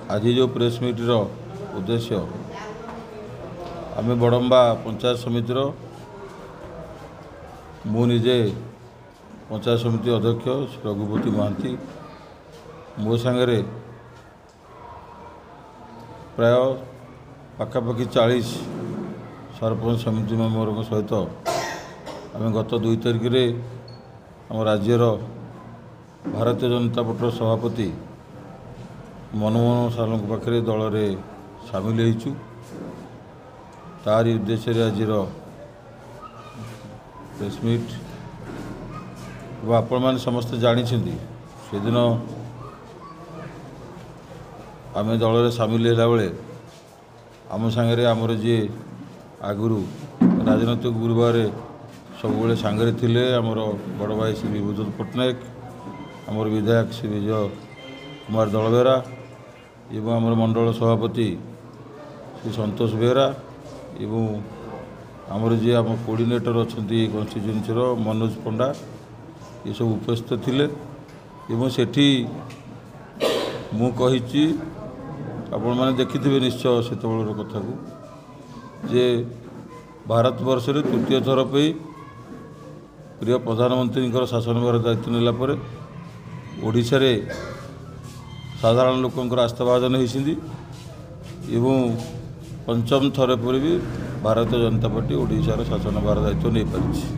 आज जो press metre उद्देश्य आम बड़म्बा पंचायत समितिर मुझे पंचायत समिति अध्यक्ष रघुपति महांती मो सांगे प्राय पाखापाखि 40 सरपंच समिति मेम्बर सहित आम गत 2 तारिख आम राज्यर भारतीय जनता पार्टी सभापति मनमोहन साहू पाखे दल में सामिल होइछु। तारी उद्देश्य आज प्रेस मीट आपण मैंने समस्ते जानी से दिन आम दल में सामिल होला बेले आम सांगे आमर जी आगुरी राजनैतिक गुरुवार सब सांगे थिले आमर बड़ भाई श्री विभूत पट्टनायक आमर विधायक श्री विजय कुमार दलबेहरा एवं आमर मंडल सभापति श्री संतोष बेहरा एवं आमर जी आम कोऑर्डिनेटर अच्छा कन्स्टिट्यूएंसी मनोज पंडा ये सब उपस्थित थिले एवं सेठी मु कही आपण मैंने देखिथिबे निश्चय से कथा को जे भारत वर्ष रे तृतीय थर पे प्रिय प्रधानमंत्री शासन भार दायित्व नेला परे ओडिशा रे साधारण लोकंकर आस्थाभाजन होइसिंदी एवं पंचम थर पर भी भारतीय जनता पार्टी ओडिशा शासन भार दायित्व नहीं पारिछि।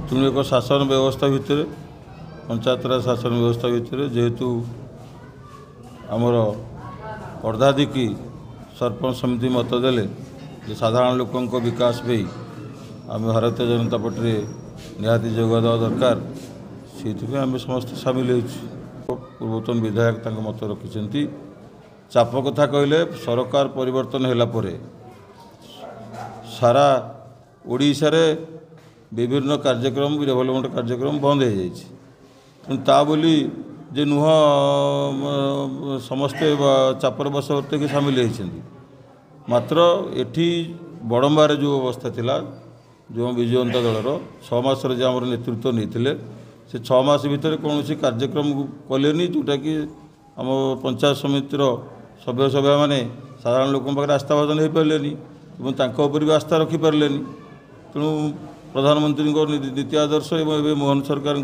तेणु एक शासन व्यवस्था भितर पंचायत राज शासन व्यवस्था भितर जेहेतु आमर अर्धाधिकी सरपंच समिति मत देले जे साधारण लोकों विकास पे आम भारतीय जनता पार्टी निहाती जोगा देवा दरकार से आम समस्त सामिल हो। पूर्वतन विधायक मत रखिंट चाप कथा कहले सरकार परिवर्तन होला परे सारा ओडिशा रे विभिन्न कार्यक्रम डेवलपमेंट कार्यक्रम बंद हो जाए ता बोली जे नुह समस्ते चापर बसवर्ती की सामिल होती मात्र एठी बड़म्बार जो अवस्था थिला जो विजु जनता दलर 6 मास आम नेतृत्व नहीं से 6 मास भितर कौन कार्यक्रम कले जोटा कि आम पंचायत समितिर सभ्य सभ्या मैंने साधारण लोक पाखे आस्थाभाजन हो पारे भी आस्था रखिपारे तेणु प्रधानमंत्री नीति आदर्श एवं मोहन सरकार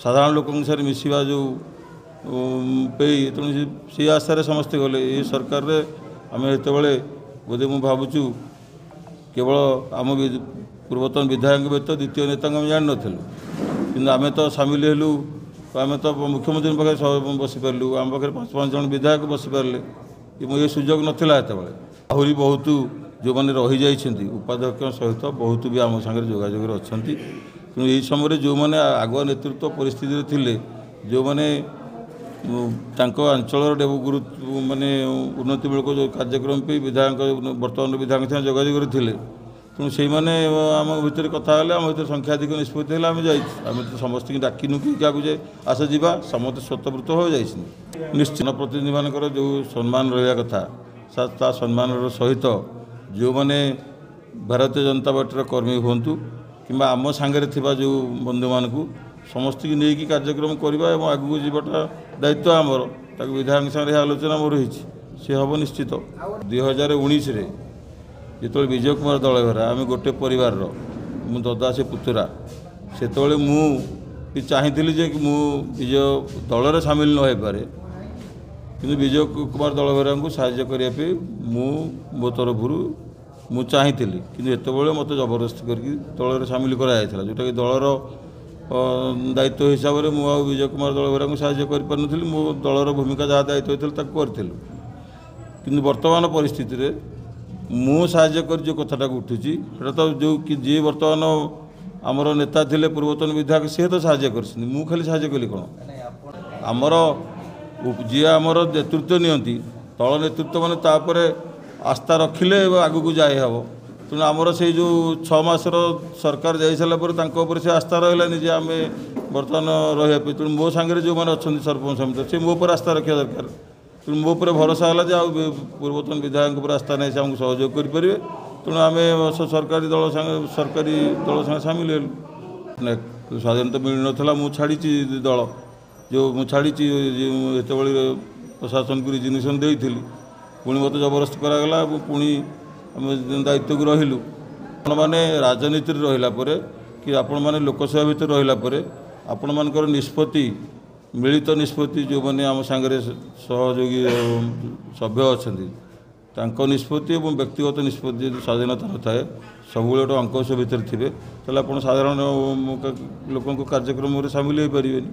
साधारण लोक साथ मिसवा जो पे तेणु से आस्था समस्ते गले ये सरकार रे आम ये बोधे मु भावुँ केवल आम पूर्वतन विधायक व्यतीत द्वितीय नेता आम जान कि आम तो सामिल हेलु आम तो मुख्यमंत्री पाखे बसी पार्लु आम पाखे 5 जन विधायक बसी पारे ये सुजोग नाला आहरी बहुत जो मैंने रही जाइछन्ति उपाध्यक्ष सहित बहुत भी आम सागर जोगाजोग अच्छा तेणु यही समय जो मैंने आगुआ नेतृत्व परिस्थिति थिले जो मैंने अंचल गुरुत्व माने उन्नतिमूलक जो कार्यक्रम पे विधायक बर्तमान विधायक जोगाजोग थे तेणु से मैंने आम भर कथा आम भर संख्याधिक निष्पत्ति आम तो समस्त डाकिनु कि क्या जे आस जा समस्त स्वतःवृत्त हो जाए निश्चित प्रतिनिधि मान जो सम्मान रहा कथा सम्मान सहित जो मैंने भारतीय जनता पार्टी कर्मी हूँ कि आम सांगे जो बंधु मान समस्त की नहीं कार्यक्रम करवा और आगू जीवाटा दायित्व आमर ताक विधायक सागर आलोचना मोर सी हम निश्चित 2019 जो विजय कुमार दलबेहरा आम गोटे परिवार मु ददा से पुतुरा से मुझे चाहती जे कि विजय दल में सामिल न हो पारे कि विजय कुमार दलबेहरा को साहाय्य करने मो तरफ मु चाहती कि एतबे मत जबरदस्ती करके दल में सामिल कराई जोटा कि दलर दायित्व हिसाब से मुझे विजय कुमार दलबेहरा को साहाय्य कर मो दलर भूमिका जहाँ दायित्व होता करूँ कि वर्तमान परिस्थिति मु साहाय्य कर जो कथाटा उठुची तो जो कि जी वर्तमान आमर नेता थिले पूर्वतन विधायक सी तो साहाय्य कर खाली साहाय्य कली कौन आमर जी आमर नेतृत्व नियंती तल नेतृत्व मैंने तापर आस्था रखिले आगू को जाए हम तेणु आमर से जो 6 मास सरकार जा सारापर से आस्था रही जे आम बर्तमान रहा तेणु मो सांगे जो मैंने अच्छा सरपंच समिति से मो पर आस्था रखा दरकार तेणु मो पर भरोसा है जे पूर्वतन विधायक पर आस्था नहीं से आमको सहयोग करेंगे तेणु आम सरकारी दल संगे सामिल हेलु स्वाधीनता मिल नाला मुझे छाड़ी दल ଯେଉଁ ମୁଁ ଛାଡ଼ିଛି ଯେତେବେଳେ ପ୍ରଶାସନକୁ ରିଜିଗ୍ନେସନ୍ ଦେଇଥିଲି ପୁଣି ମୋତେ ଜବରଦସ୍ତ କରାଗଲା ଏବଂ ପୁଣି ଆମେ ଦାୟିତ୍ୱକୁ ରହିଲୁ। ଆପଣମାନେ ରାଜନୀତିରେ ରହିଲା ପରେ କି ଆପଣମାନେ ଲୋକସଭା ଭିତରେ ରହିଲା ପରେ ଆପଣମାନଙ୍କର ନିଷ୍ପତ୍ତି ମିଳିତ ନିଷ୍ପତ୍ତି ଯେଉଁମାନେ ଆମ ସାଙ୍ଗରେ ସହଯୋଗୀ ସଭ୍ୟ ଅଛନ୍ତି ତାଙ୍କ ନିଷ୍ପତ୍ତି ଏବଂ ବ୍ୟକ୍ତିଗତ ନିଷ୍ପତ୍ତି ଯଦି ସ୍ୱାଧୀନତା ନଥାଏ ସବୁବେଳେ ଗୋଟେ ଅଙ୍କଶ ଭିତରେ ଥିବେ ତାହେଲେ ଆପଣ ସାଧାରଣ ଲୋକଙ୍କ କାର୍ଯ୍ୟକ୍ରମରେ ସାମିଲ ହୋଇପାରିବେନି।